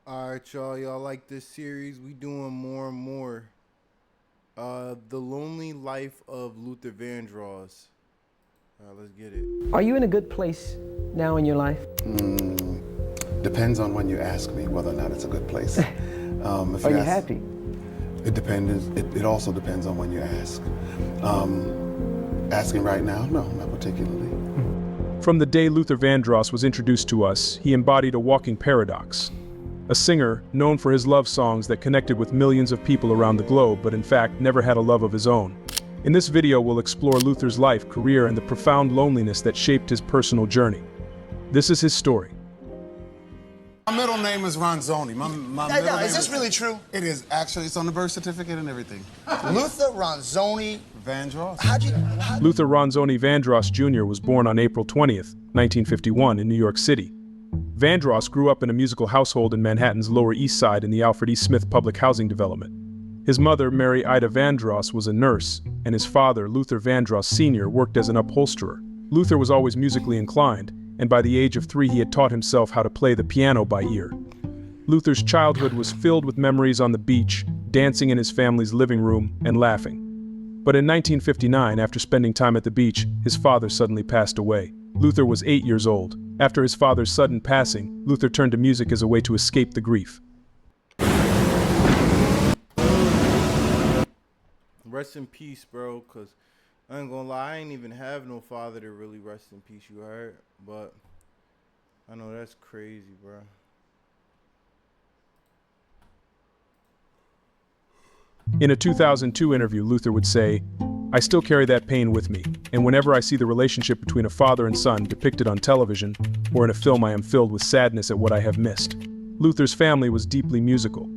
All right, y'all. Y'all like this series? We doing more and more. The Lonely Life of Luther Vandross. Let's get it. Are you in a good place now in your life? Depends on when you ask me whether or not it's a good place. If Are you ask- happy? It depends. It also depends on when you ask. Asking right now? No, not particularly. From the day Luther Vandross was introduced to us, he embodied a walking paradox. A singer known for his love songs that connected with millions of people around the globe, but in fact never had a love of his own. In this video, we'll explore Luther's life, career, and the profound loneliness that shaped his personal journey. This is his story. My middle name is Ronzoni. My middle No, name is this really true? It is actually. It's on the birth certificate and everything. Luther Ronzoni. Vandross. Luther Ronzoni Vandross Jr. was born on April 20th, 1951 in New York City. Vandross grew up in a musical household in Manhattan's Lower East Side in the Alfred E. Smith public housing development. His mother, Mary Ida Vandross, was a nurse, and his father, Luther Vandross Sr., worked as an upholsterer. Luther was always musically inclined, and by the age of 3 he had taught himself how to play the piano by ear. Luther's childhood was filled with memories on the beach, dancing in his family's living room, and laughing. But in 1959, after spending time at the beach, his father suddenly passed away. Luther was 8 years old. After his father's sudden passing, Luther turned to music as a way to escape the grief. Rest in peace, bro. Cause I ain't gonna lie, I ain't even have no father to really rest in peace. You heard? But I know that's crazy, bro. In a 2002 interview, Luther would say, "I still carry that pain with me, and whenever I see the relationship between a father and son depicted on television or in a film, I am filled with sadness at what I have missed." Luther's family was deeply musical.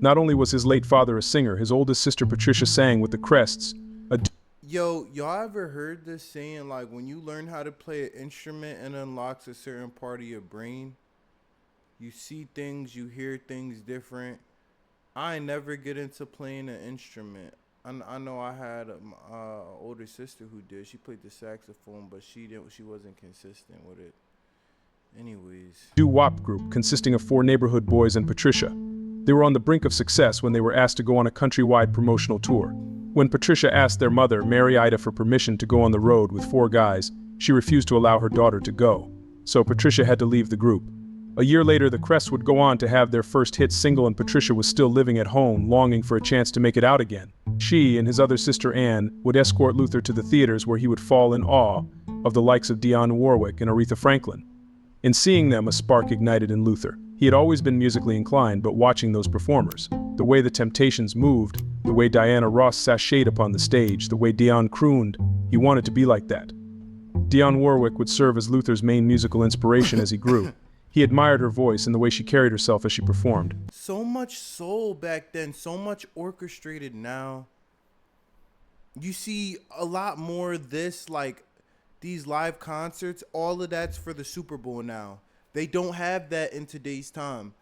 Not only was his late father a singer, his oldest sister Patricia sang with the Crests. Yo, y'all ever heard this saying, like, when you learn how to play an instrument and unlocks a certain part of your brain, you see things, you hear things different. I ain't never get into playing an instrument. I know I had an older sister who did. She played the saxophone, but she wasn't consistent with it. Anyways. Doo-wop group consisting of 4 neighborhood boys and Patricia. They were on the brink of success when they were asked to go on a countrywide promotional tour. When Patricia asked their mother, Mary Ida, for permission to go on the road with 4 guys, she refused to allow her daughter to go. So Patricia had to leave the group. A year later, the Crests would go on to have their first hit single, and Patricia was still living at home, longing for a chance to make it out again. She and his other sister Anne would escort Luther to the theaters, where he would fall in awe of the likes of Dionne Warwick and Aretha Franklin. In seeing them, a spark ignited in Luther. He had always been musically inclined, but watching those performers, the way the Temptations moved, the way Diana Ross sashayed upon the stage, the way Dionne crooned, he wanted to be like that. Dionne Warwick would serve as Luther's main musical inspiration as he grew. He admired her voice and the way she carried herself as she performed. So much soul back then, so much orchestrated now. You see a lot more of this, like these live concerts, all of that's for the Super Bowl now. They don't have that in today's time.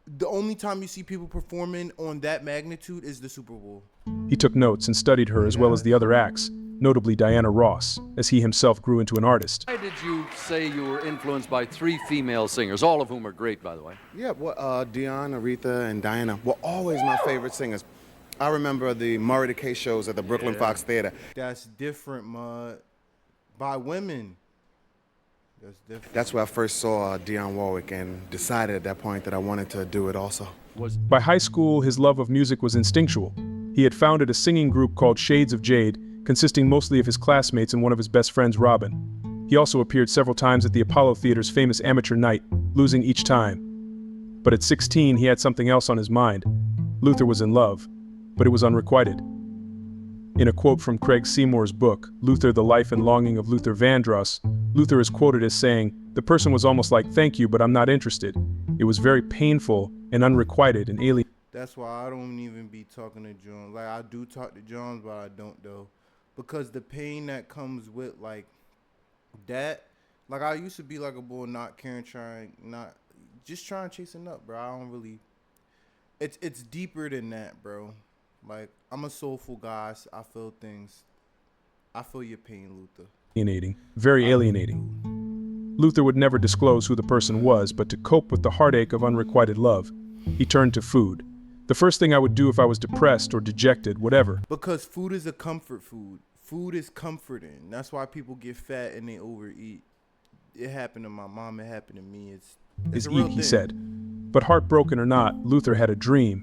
The only time you see people performing on that magnitude is the Super Bowl. He took notes and studied her as well as the other acts, notably Diana Ross, as he himself grew into an artist. Why did you say you were influenced by 3 female singers, all of whom are great, by the way? Yeah, well, Dionne, Aretha, and Diana were always my favorite singers. I remember the Murray the K shows at the Brooklyn Fox Theater. That's different, Mud. By women. That's different. That's where I first saw Dionne Warwick and decided at that point that I wanted to do it also. By high school, his love of music was instinctual. He had founded a singing group called Shades of Jade, consisting mostly of his classmates and one of his best friends, Robin. He also appeared several times at the Apollo Theater's famous amateur night, losing each time. But at 16, he had something else on his mind. Luther was in love, but it was unrequited. In a quote from Craig Seymour's book, Luther, The Life and Longing of Luther Vandross, Luther is quoted as saying, "The person was almost like, 'Thank you, but I'm not interested.' It was very painful and unrequited and alien." That's why I don't even be talking to Jones. Like, I do talk to Jones, but I don't, though. Because the pain that comes with, like, that. Like, I used to be like a boy, not caring, just trying to chase it up, bro. I don't really. It's deeper than that, bro. Like, I'm a soulful guy. I feel things. I feel your pain, Luther. Alienating, very alienating. Luther would never disclose who the person was, but to cope with the heartache of unrequited love, He turned to food. The first thing I would do if I was depressed or dejected, whatever. Because food is a comfort food. Food is comforting. That's why people get fat and they overeat. It happened to my mom. It happened to me. It's a real He thing. said. But heartbroken or not, Luther had a dream.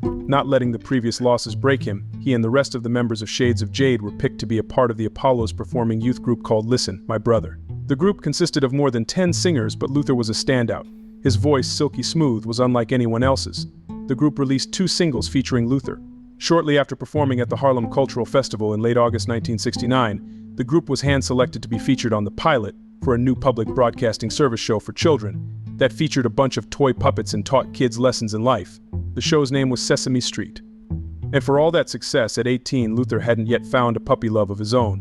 Not letting the previous losses break him, he and the rest of the members of Shades of Jade were picked to be a part of the Apollo's performing youth group called Listen, My Brother. The group consisted of more than 10 singers, but Luther was a standout. His voice, silky smooth, was unlike anyone else's. The group released 2 singles featuring Luther. Shortly after performing at the Harlem Cultural Festival in late August 1969, the group was hand-selected to be featured on the pilot for a new public broadcasting service show for children that featured a bunch of toy puppets and taught kids lessons in life. The show's name was Sesame Street. And for all that success, at 18, Luther hadn't yet found a puppy love of his own.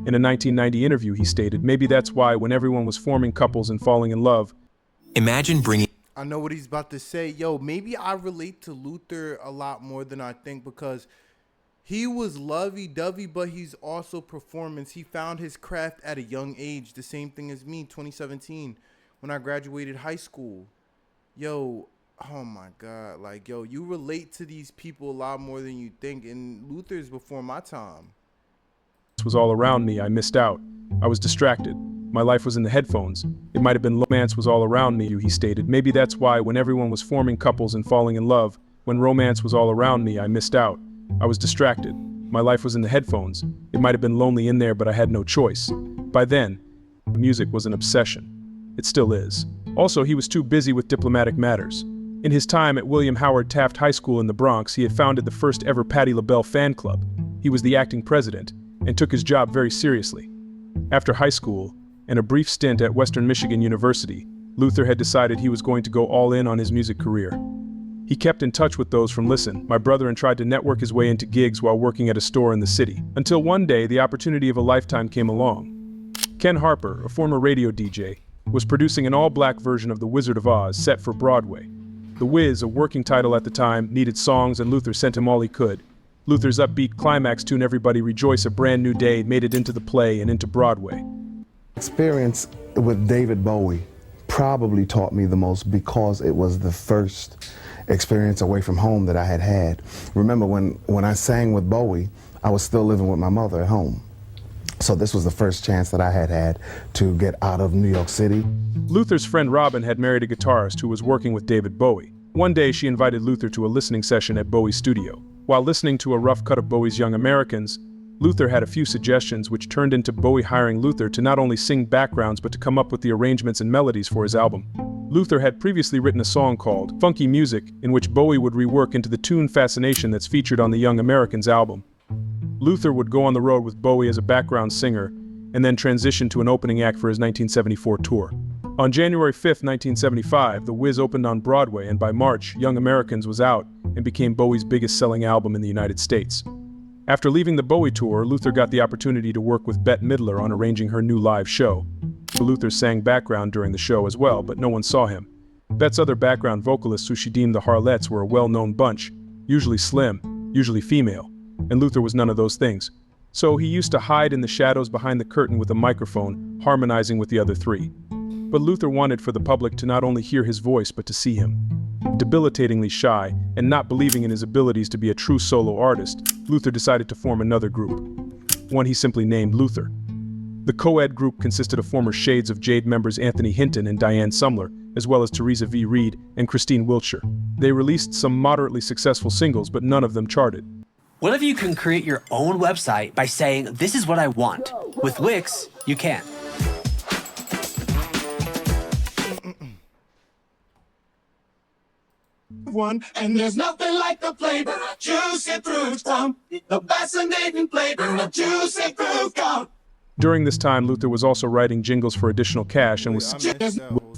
In a 1990 interview, he stated, "Maybe that's why when everyone was forming couples and falling in love." Imagine bringing... I know what he's about to say. Yo, maybe I relate to Luther a lot more than I think because he was lovey-dovey, but he's also performance. He found his craft at a young age. The same thing as me, 2017, when I graduated high school. Yo, oh my God. Like, yo, you relate to these people a lot more than you think. And Luther's before my time. This was all around me. I missed out. I was distracted. My life was in the headphones. It might have been romance was all around me, he stated. Maybe that's why when everyone was forming couples and falling in love, when romance was all around me, I missed out. I was distracted. My life was in the headphones. It might have been lonely in there, but I had no choice. By then, music was an obsession. It still is. Also, he was too busy with diplomatic matters. In his time at William Howard Taft High School in the Bronx, he had founded the first ever Patti LaBelle fan club. He was the acting president and took his job very seriously. After high school, and a brief stint at Western Michigan University, Luther had decided he was going to go all in on his music career. He kept in touch with those from Listen, My Brother, and tried to network his way into gigs while working at a store in the city. Until one day, the opportunity of a lifetime came along. Ken Harper, a former radio DJ, was producing an all-black version of The Wizard of Oz set for Broadway. The Wiz, a working title at the time, needed songs and Luther sent him all he could. Luther's upbeat climax tune Everybody Rejoice, A Brand New Day made it into the play and into Broadway. Experience with David Bowie probably taught me the most because it was the first experience away from home that I had had. Remember when I sang with Bowie, I was still living with my mother at home. So this was the first chance that I had had to get out of New York City. Luther's friend Robin had married a guitarist who was working with David Bowie. One day she invited Luther to a listening session at Bowie's studio. While listening to a rough cut of Bowie's Young Americans, Luther had a few suggestions which turned into Bowie hiring Luther to not only sing backgrounds but to come up with the arrangements and melodies for his album. Luther had previously written a song called Funky Music, in which Bowie would rework into the tune Fascination that's featured on the Young Americans album. Luther would go on the road with Bowie as a background singer and then transition to an opening act for his 1974 tour. On January 5, 1975, The Wiz opened on Broadway, and by March, Young Americans was out and became Bowie's biggest selling album in the United States. After leaving the Bowie tour, Luther got the opportunity to work with Bette Midler on arranging her new live show. Luther sang background during the show as well, but no one saw him. Bette's other background vocalists, who she deemed the Harlettes, were a well-known bunch, usually slim, usually female, and Luther was none of those things. So he used to hide in the shadows behind the curtain with a microphone, harmonizing with the other three. But Luther wanted for the public to not only hear his voice but to see him. Debilitatingly shy and not believing in his abilities to be a true solo artist, Luther decided to form another group, one he simply named Luther. The co-ed group consisted of former Shades of Jade members Anthony Hinton and Diane Sumler, as well as Teresa V. Reed and Christine Wiltshire. They released some moderately successful singles, but none of them charted. What if you can create your own website by saying, "This is what I want"? With Wix, you can. And there's nothing like the flavor of juicy fruit gum. The fascinating flavor of juicy fruit gum. During this time, Luther was also writing jingles for additional cash and was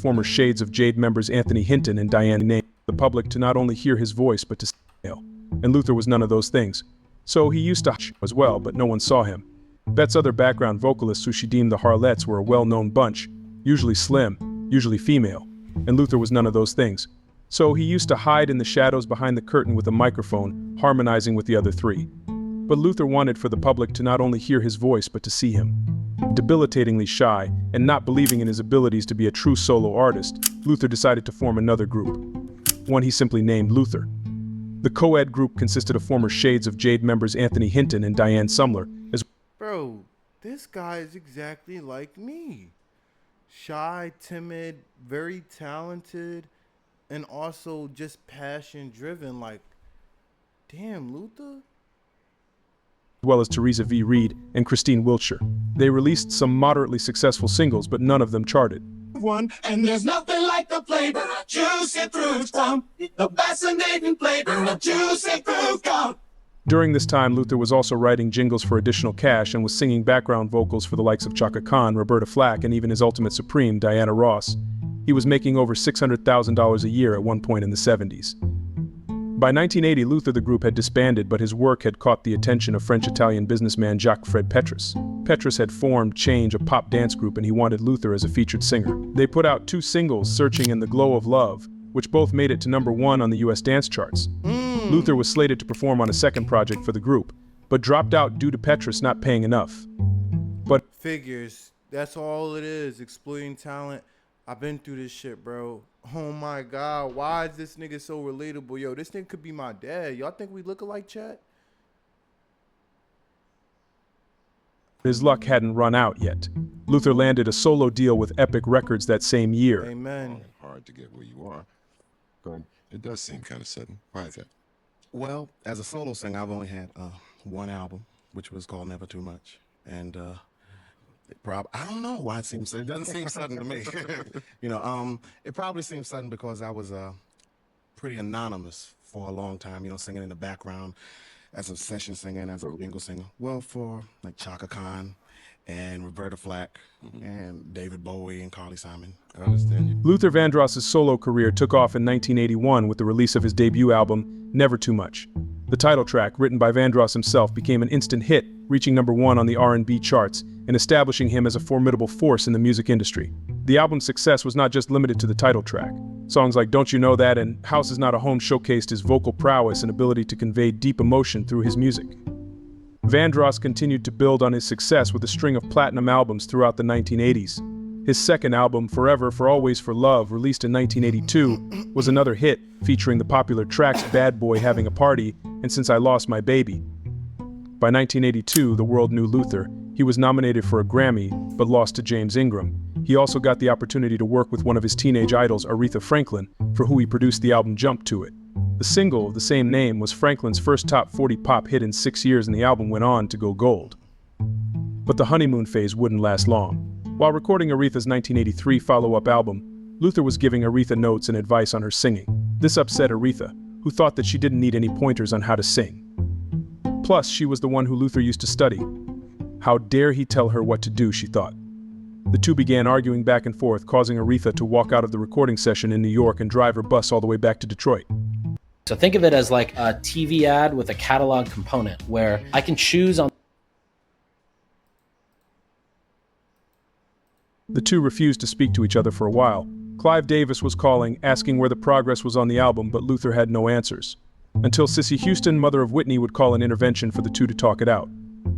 former Shades of Jade members Anthony Hinton and Diane named the public to not only hear his voice but to see him. And Luther was none of those things. So he used to as well, but no one saw him. Bette's other background vocalists, who she deemed the Harlettes, were a well-known bunch, usually slim, usually female, and Luther was none of those things. So he used to hide in the shadows behind the curtain with a microphone, harmonizing with the other three. But Luther wanted for the public to not only hear his voice but to see him. Debilitatingly shy and not believing in his abilities to be a true solo artist, Luther decided to form another group, one he simply named Luther. The co-ed group consisted of former Shades of Jade members Anthony Hinton and Diane Sumler, as Bro, this guy is exactly like me. Shy, timid, very talented, and also just passion driven. Like, damn, Luther. well as Teresa V. Reed and Christine Wiltshire. They released some moderately successful singles, but none of them charted. And there's nothing like the flavor of juicy fruit gum. The fascinating flavor of juicy fruit gum. During this time, Luther was also writing jingles for additional cash and was singing background vocals for the likes of Chaka Khan, Roberta Flack, and even his ultimate supreme, Diana Ross. He was making over $600,000 a year at one point in the 70s. By 1980, Luther the group had disbanded, but his work had caught the attention of French-Italian businessman Jacques-Fred Petrus. Petrus had formed Change, a pop dance group, and he wanted Luther as a featured singer. They put out 2 singles, Searching and The Glow of Love, which both made it to #1 on the US dance charts. Luther was slated to perform on a second project for the group, but dropped out due to Petrus not paying enough. But Figures. That's all it is. Exploiting talent. I've been through this shit, bro. Oh my God. Why is this nigga so relatable? Yo, this nigga could be my dad. Y'all think we look alike, chat? his luck hadn't run out yet. Luther landed a solo deal with Epic Records that same year. Amen. Hard to get where you are, but it does seem kind of sudden. Why is that? Well, as a solo singer, I've only had one album, which was called Never Too Much. And I don't know why it doesn't seem sudden to me. It probably seems sudden because I was pretty anonymous for a long time, singing in the background as a session singer and as a jingle singer. Well, for like Chaka Khan and Roberta Flack and David Bowie and Carly Simon. I understand you. Luther Vandross's solo career took off in 1981 with the release of his debut album, Never Too Much. The title track, written by Vandross himself, became an instant hit, reaching #1 on the R&B charts and establishing him as a formidable force in the music industry. The album's success was not just limited to the title track. Songs like Don't You Know That and House Is Not a Home showcased his vocal prowess and ability to convey deep emotion through his music. Vandross continued to build on his success with a string of platinum albums throughout the 1980s. His second album, Forever for Always for Love, released in 1982, was another hit, featuring the popular tracks Bad Boy Having a Party and Since I Lost My Baby. By 1982, the world knew Luther. He was nominated for a Grammy, but lost to James Ingram. He also got the opportunity to work with one of his teenage idols, Aretha Franklin, for who he produced the album Jump to It. The single of the same name was Franklin's first top 40 pop hit in 6 years, and the album went on to go gold. But the honeymoon phase wouldn't last long. While recording Aretha's 1983 follow-up album, Luther was giving Aretha notes and advice on her singing. This upset Aretha, who thought that she didn't need any pointers on how to sing. Plus, she was the one who Luther used to study. How dare he tell her what to do, she thought. The two began arguing back and forth, causing Aretha to walk out of the recording session in New York and drive her bus all the way back to Detroit. So think of it as like a TV ad with a catalog component where I can choose on. The two refused to speak to each other for a while. Clive Davis was calling, asking where the progress was on the album, but Luther had no answers. Until Cissy Houston, mother of Whitney, would call an intervention for the two to talk it out.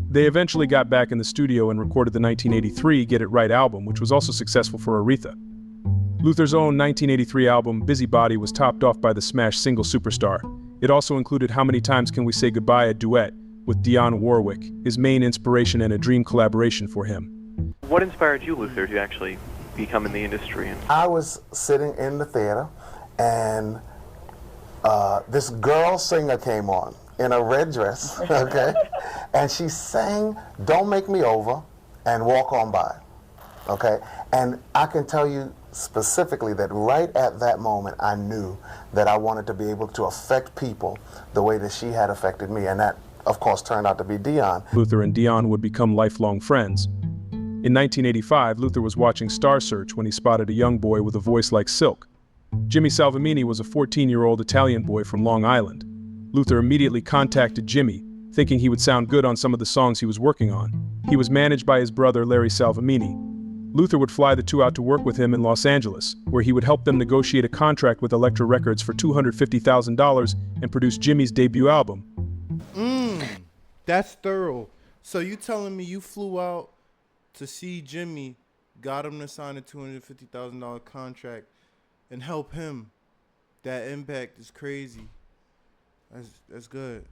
They eventually got back in the studio and recorded the 1983 Get It Right album, which was also successful for Aretha. Luther's own 1983 album, Busybody, was topped off by the smash single Superstar. It also included How Many Times Can We Say Goodbye, a duet with Dionne Warwick, his main inspiration and a dream collaboration for him. What inspired you, Luther, to actually become in the industry? I was sitting in the theater, and this girl singer came on in a red dress, okay? And she sang Don't Make Me Over and Walk On By, okay? And I can tell you specifically that right at that moment, I knew that I wanted to be able to affect people the way that she had affected me. And that, of course, turned out to be Dionne. Luther and Dionne would become lifelong friends. In 1985, Luther was watching Star Search when he spotted a young boy with a voice like silk. Jimmy Salvemini was a 14-year-old Italian boy from Long Island. Luther immediately contacted Jimmy, thinking he would sound good on some of the songs he was working on. He was managed by his brother, Larry Salvemini. Luther would fly the two out to work with him in Los Angeles, where he would help them negotiate a contract with Elektra Records for $250,000 and produce Jimmy's debut album. That's thorough. So you telling me you flew out to see Jimmy, got him to sign a $250,000 contract, and help him That impact is crazy. That's good.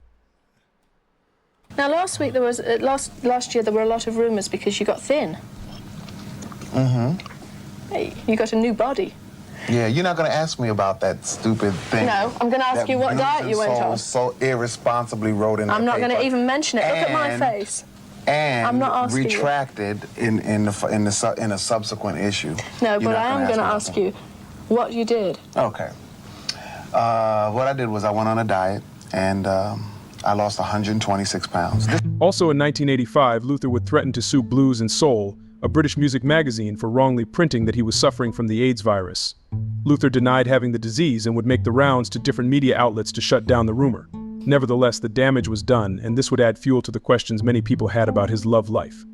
Now, last week there was last year there were a lot of rumours because you got thin. Hey, you got a new body. Yeah, you're not gonna ask me about that stupid thing. No, I'm going to ask you what diet you went on. So irresponsibly wrote in the I'm not going to paper even mention it. Look at my face. and I'm not asking you. retracted in a subsequent issue. No, You're but not I am going to me ask you what you did. Okay. What I did was I went on a diet and I lost 126 pounds. Also in 1985, Luther would threaten to sue Blues and Soul, a British music magazine, for wrongly printing that he was suffering from the AIDS virus. Luther denied having the disease and would make the rounds to different media outlets to shut down the rumor. Nevertheless, the damage was done, and this would add fuel to the questions many people had about his love life.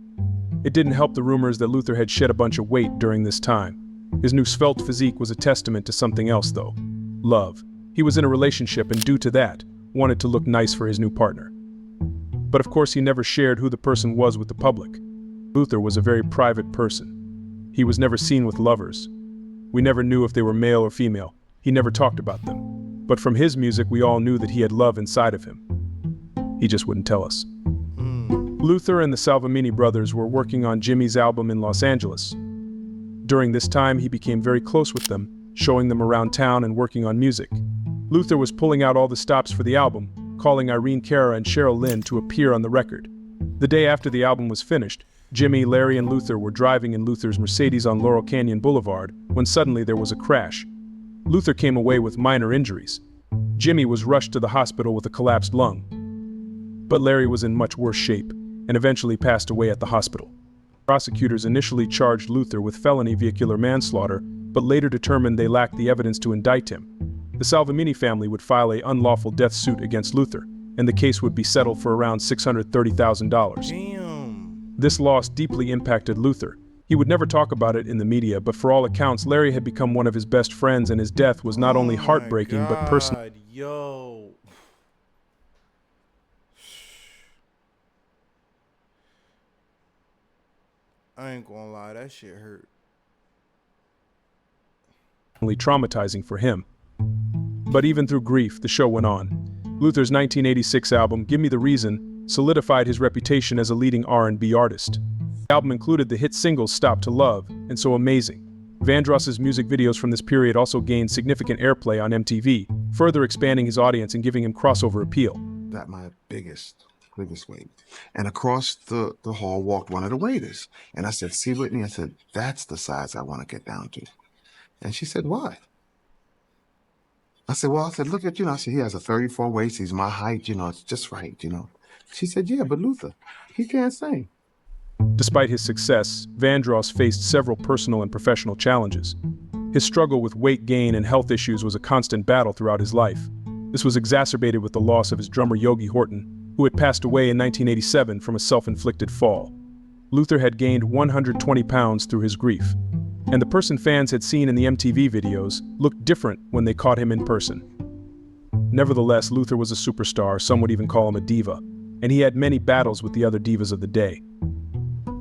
It didn't help the rumors that Luther had shed a bunch of weight during this time. His new svelte physique was a testament to something else, though: love. He was in a relationship, and due to that, wanted to look nice for his new partner. But of course, he never shared who the person was with the public. Luther was a very private person. He was never seen with lovers. We never knew if they were male or female. He never talked about them. But from his music, we all knew that he had love inside of him. He just wouldn't tell us. Luther and the Salvamini brothers were working on Jimmy's album in Los Angeles. During this time, he became very close with them, showing them around town and working on music. Luther was pulling out all the stops for the album, calling Irene Cara and Cheryl Lynn to appear on the record. The day after the album was finished, Jimmy, Larry, and Luther were driving in Luther's Mercedes on Laurel Canyon Boulevard when suddenly there was a crash. Luther came away with minor injuries. Jimmy was rushed to the hospital with a collapsed lung. But Larry was in much worse shape and eventually passed away at the hospital. Prosecutors initially charged Luther with felony vehicular manslaughter, but later determined they lacked the evidence to indict him. The Salvamini family would file an unlawful death suit against Luther, and the case would be settled for around $630,000. Damn. This loss deeply impacted Luther. He would never talk about it in the media, but for all accounts, Larry had become one of his best friends, and his death was not only heartbreaking, but personal. Yo. I ain't gonna lie, that shit hurt. Traumatizing for him. But even through grief, the show went on. Luther's 1986 album, Give Me the Reason, solidified his reputation as a leading R&B artist. The album included the hit singles Stop to Love and So Amazing. Vandross's music videos from this period also gained significant airplay on MTV, further expanding his audience and giving him crossover appeal. That my biggest weight. And across the hall walked one of the waiters. And I said, "See, Whitney," I said, "that's the size I want to get down to." And she said, "Why?" I said, "Well," I said, "look at, I said, he has a 34 waist. He's my height, it's just right, She said, "Yeah, but Luther, he can't sing." Despite his success, Vandross faced several personal and professional challenges. His struggle with weight gain and health issues was a constant battle throughout his life. This was exacerbated with the loss of his drummer Yogi Horton, who had passed away in 1987 from a self-inflicted fall. Luther had gained 120 pounds through his grief, and the person fans had seen in the MTV videos looked different when they caught him in person. Nevertheless, Luther was a superstar, some would even call him a diva, and he had many battles with the other divas of the day.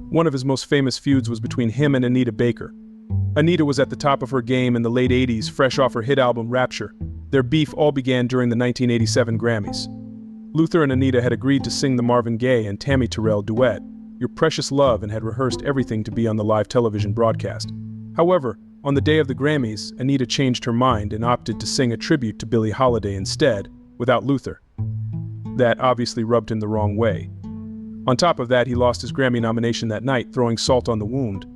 One of his most famous feuds was between him and Anita Baker. Anita was at the top of her game in the late 80s, fresh off her hit album Rapture. Their beef all began during the 1987 Grammys. Luther and Anita had agreed to sing the Marvin Gaye and Tammy Terrell duet, Your Precious Love, and had rehearsed everything to be on the live television broadcast. However, on the day of the Grammys, Anita changed her mind and opted to sing a tribute to Billie Holiday instead, without Luther. That obviously rubbed him the wrong way. On top of that, he lost his Grammy nomination that night, throwing salt on the wound.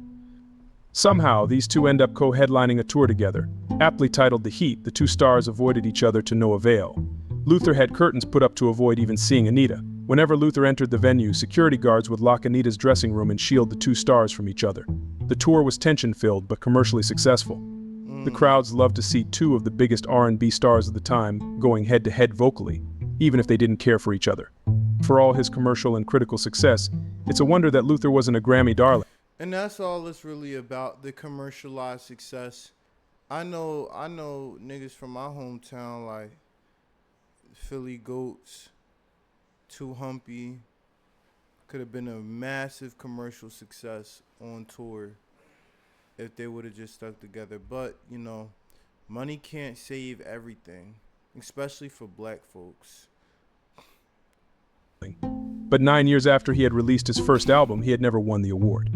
Somehow, these two end up co-headlining a tour together. Aptly titled The Heat, the two stars avoided each other to no avail. Luther had curtains put up to avoid even seeing Anita. Whenever Luther entered the venue, security guards would lock Anita's dressing room and shield the two stars from each other. The tour was tension-filled but commercially successful. The crowds loved to see two of the biggest R&B stars of the time going head-to-head vocally, even if they didn't care for each other. For all his commercial and critical success, it's a wonder that Luther wasn't a Grammy darling. And that's all it's really about, the commercialized success. I know niggas from my hometown like Philly Goats, Too Humpy, could have been a massive commercial success on tour if they would have just stuck together. But, Money can't save everything, especially for black folks. But 9 years after he had released his first album, he had never won the award.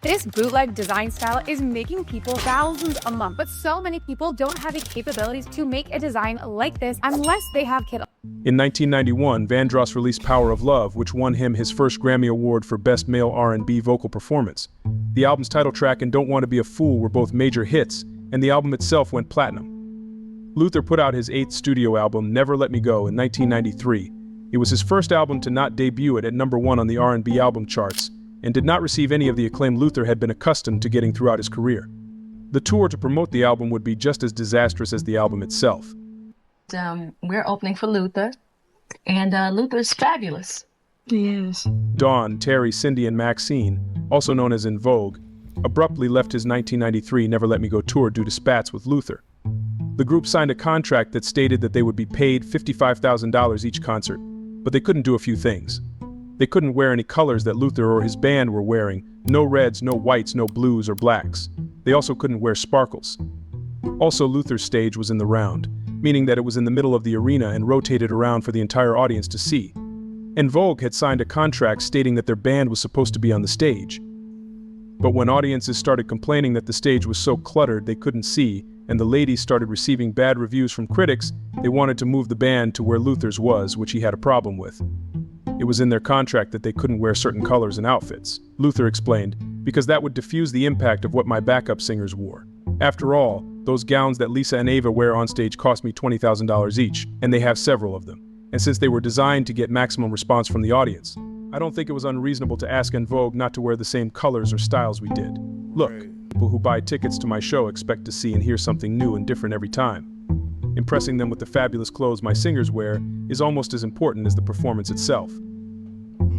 This bootleg design style is making people thousands a month, but so many people don't have the capabilities to make a design like this unless they have Kindle. In 1991, Vandross released Power of Love, which won him his first Grammy Award for Best Male R&B Vocal Performance. The album's title track and Don't Want to Be a Fool were both major hits, and the album itself went platinum. Luther put out his 8th studio album, Never Let Me Go, in 1993. It was his first album to not debut it at #1 on the R&B album charts, and did not receive any of the acclaim Luther had been accustomed to getting throughout his career. The tour to promote the album would be just as disastrous as the album itself. We're opening for Luther, and Luther's fabulous. He is. Dawn, Terry, Cindy, and Maxine, also known as In Vogue, abruptly left his 1993 Never Let Me Go tour due to spats with Luther. The group signed a contract that stated that they would be paid $55,000 each concert, but they couldn't do a few things. They couldn't wear any colors that Luther or his band were wearing, no reds, no whites, no blues or blacks. They also couldn't wear sparkles. Also, Luther's stage was in the round, meaning that it was in the middle of the arena and rotated around for the entire audience to see. En Vogue had signed a contract stating that their band was supposed to be on the stage. But when audiences started complaining that the stage was so cluttered they couldn't see, and the ladies started receiving bad reviews from critics, they wanted to move the band to where Luther's was, which he had a problem with. It was in their contract that they couldn't wear certain colors and outfits, Luther explained, because that would diffuse the impact of what my backup singers wore. After all, those gowns that Lisa and Ava wear on stage cost me $20,000 each, and they have several of them. And since they were designed to get maximum response from the audience, I don't think it was unreasonable to ask En Vogue not to wear the same colors or styles we did. Look, people who buy tickets to my show expect to see and hear something new and different every time. Impressing them with the fabulous clothes my singers wear is almost as important as the performance itself.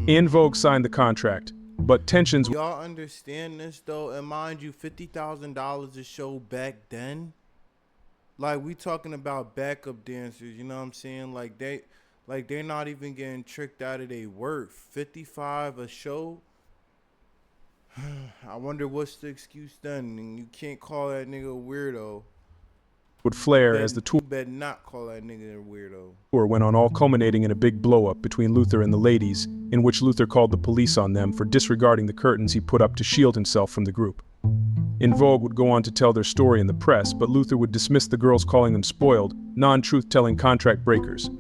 En Vogue signed the contract, but tensions... Y'all understand this though? And mind you, $50,000 a show back then? Like, we talking about backup dancers, you know what I'm saying? Like they're not even getting tricked out of their worth. 55 a show? I wonder what's the excuse then. And you can't call that nigga a weirdo. Would flare as the tour better not call that nigga a weirdo. Went on, all culminating in a big blow-up between Luther and the ladies, in which Luther called the police on them for disregarding the curtains he put up to shield himself from the group. En Vogue would go on to tell their story in the press, but Luther would dismiss the girls, calling them spoiled, non-truth-telling contract breakers.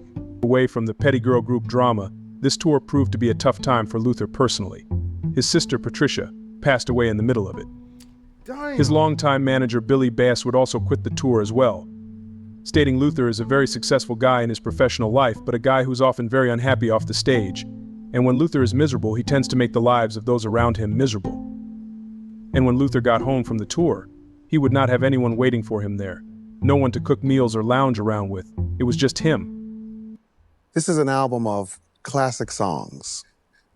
Away from the petty girl group drama, this tour proved to be a tough time for Luther personally. His sister, Patricia, passed away in the middle of it. Damn. His longtime manager, Billy Bass, would also quit the tour as well, stating Luther is a very successful guy in his professional life, but a guy who's often very unhappy off the stage. And when Luther is miserable, he tends to make the lives of those around him miserable. And when Luther got home from the tour, he would not have anyone waiting for him there. No one to cook meals or lounge around with. It was just him. This is an album of classic songs.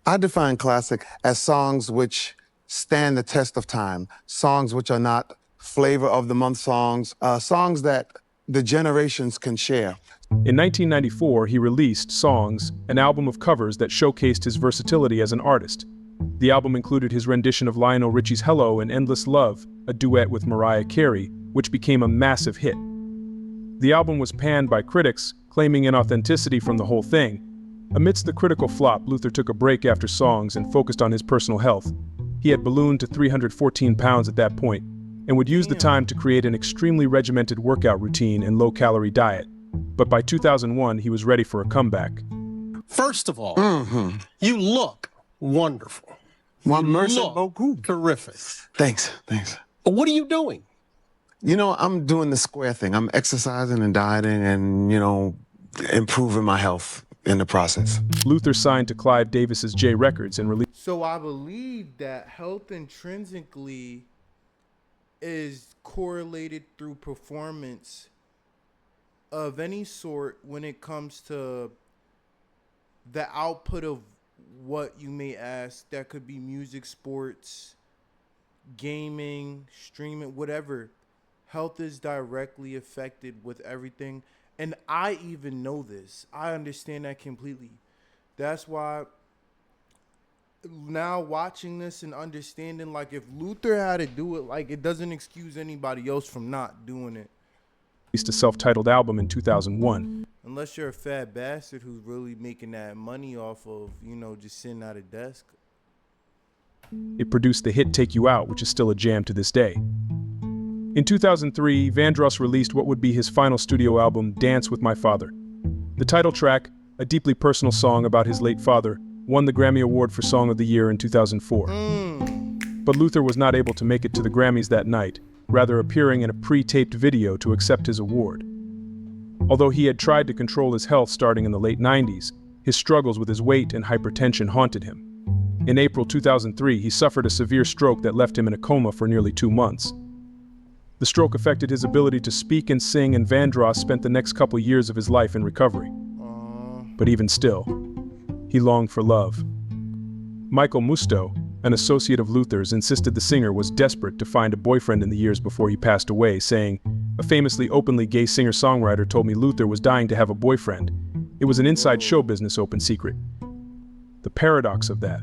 I define classic as songs which stand the test of time, songs which are not flavor of the month songs, songs that the generations can share. In 1994, he released Songs, an album of covers that showcased his versatility as an artist. The album included his rendition of Lionel Richie's Hello and Endless Love, a duet with Mariah Carey, which became a massive hit. The album was panned by critics, claiming inauthenticity from the whole thing. Amidst the critical flop, Luther took a break after Songs and focused on his personal health. He had ballooned to 314 pounds at that point, and would use the time to create an extremely regimented workout routine and low-calorie diet. But by 2001, he was ready for a comeback. First of all, you look wonderful. Well, you merci look beaucoup. terrific. Thanks. What are you doing? You know, I'm doing the square thing. I'm exercising and dieting and, improving my health in the process. Luther signed to Clive Davis's J Records and released... So I believe that health intrinsically is correlated through performance of any sort when it comes to the output of what you may ask. That could be music, sports, gaming, streaming, whatever. Health is directly affected with everything. And I even know this. I understand that completely. That's why now watching this and understanding, like, if Luther had to do it, like, it doesn't excuse anybody else from not doing it. Released a self-titled album in 2001. Unless you're a fat bastard who's really making that money off of, you know, just sitting at a desk. It produced the hit Take You Out, which is still a jam to this day. In 2003, Vandross released what would be his final studio album, Dance With My Father. The title track, a deeply personal song about his late father, won the Grammy Award for Song of the Year in 2004. But Luther was not able to make it to the Grammys that night, rather appearing in a pre-taped video to accept his award. Although he had tried to control his health starting in the late 90s, his struggles with his weight and hypertension haunted him. In April 2003, he suffered a severe stroke that left him in a coma for nearly 2 months. The stroke affected his ability to speak and sing, and Vandross spent the next couple years of his life in recovery. But even still, he longed for love. Michael Musto, an associate of Luther's, insisted the singer was desperate to find a boyfriend in the years before he passed away, saying, "A famously openly gay singer-songwriter told me Luther was dying to have a boyfriend. It was an inside show business open secret." The paradox of that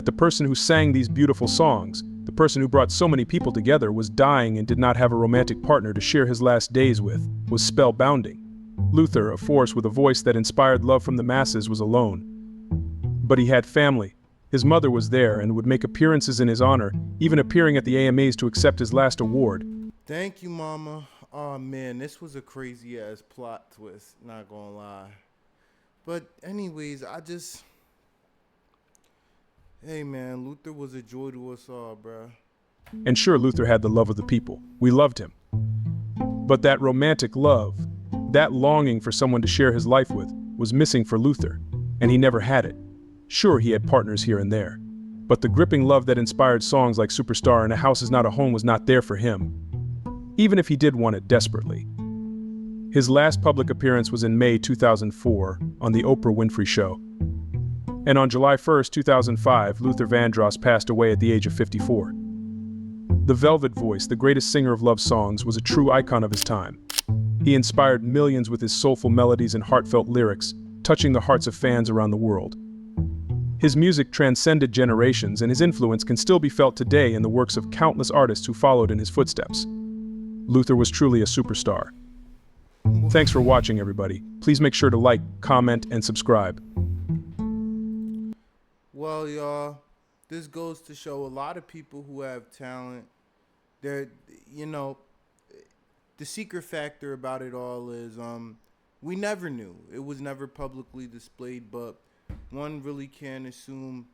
the person who sang these beautiful songs, the person who brought so many people together, was dying and did not have a romantic partner to share his last days with, was spellbinding. Luther, a force with a voice that inspired love from the masses, was alone. But he had family. His mother was there and would make appearances in his honor, even appearing at the AMAs to accept his last award. Thank you, Mama. Oh, man, this was a crazy-ass plot twist, not gonna lie. But anyways, hey, man, Luther was a joy to us all, bruh. And sure, Luther had the love of the people. We loved him. But that romantic love, that longing for someone to share his life with, was missing for Luther, and he never had it. Sure, he had partners here and there, but the gripping love that inspired songs like Superstar and A House Is Not a Home was not there for him, even if he did want it desperately. His last public appearance was in May 2004 on The Oprah Winfrey Show. And on July 1st, 2005, Luther Vandross passed away at the age of 54. The Velvet Voice, the greatest singer of love songs, was a true icon of his time. He inspired millions with his soulful melodies and heartfelt lyrics, touching the hearts of fans around the world. His music transcended generations, and his influence can still be felt today in the works of countless artists who followed in his footsteps. Luther was truly a superstar. Thanks for watching, everybody. Please make sure to like, comment, and subscribe. Well, y'all, this goes to show a lot of people who have talent. They're, you know, the secret factor about it all is we never knew. It was never publicly displayed, but one really can't assume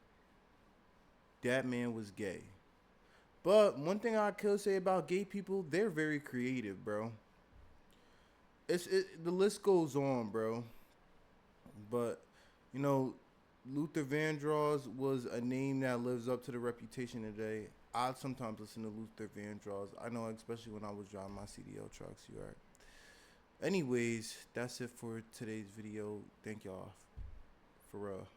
that man was gay. But one thing I could say about gay people, they're very creative, bro. The list goes on, bro. But, you know, Luther Vandross was a name that lives up to the reputation today. I sometimes listen to Luther Vandross. I know, especially when I was driving my CDL trucks. You are. Anyways, that's it for today's video. Thank y'all. For real.